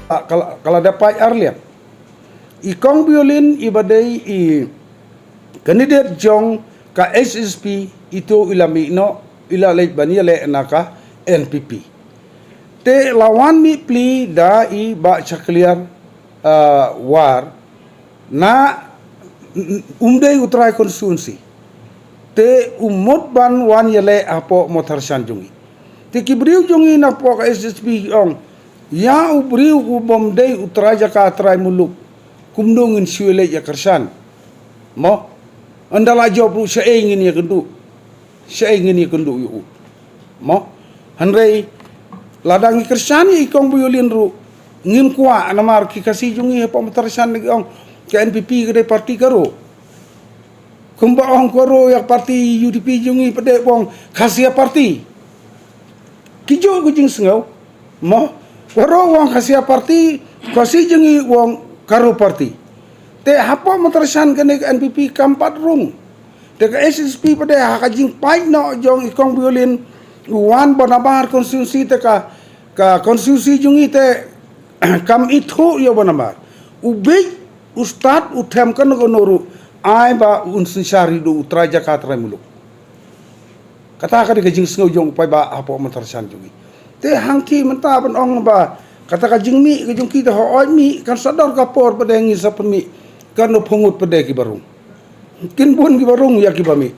Kalau dapat arlian ikong violin ibadai i kandidat jong ka SSP itu ilami no ila leit bani le naka NPP te lawan mi pli da i ba chakliar war na umdai utrai konstitusi te umot ban wan yale apo motar sanjungi te kibriu jungi na po ka SSP ong ya ubriu ku bomdai utrai jaka atrai muluk kumdongin siwele ya kersan mo andala job lu sa ingin ya kendu yu mo hanrei ladangi kersan ikong violin ru ngin kwa namar ki kasi jungi pa motarsan ni ong ke NPP ke parti karo kumba ong karo ya parti UDP jungi pade bong kasia parti kijo gujing sengau mo karo wong kasia parti kasi jungi wong karo parti te hapa motarsan kene NPP kampat rung te ke SSP pada hakajing pai no jong ikong violin wan banabar konstitusi te ka konstitusi jungi te kam itu yo banabar ubi ustad utem kan noru ai ba unsari do utra Jakarta muluk kata ka de jing sngau jong pai ba hapa motarsan jungi te hangki menta ban ong ba kata ka jing mi ke jong kita ho oi mi kan sadar kapor pada ngi sa mi karena pungut pada ki barung kin pun ki barung ya ki bami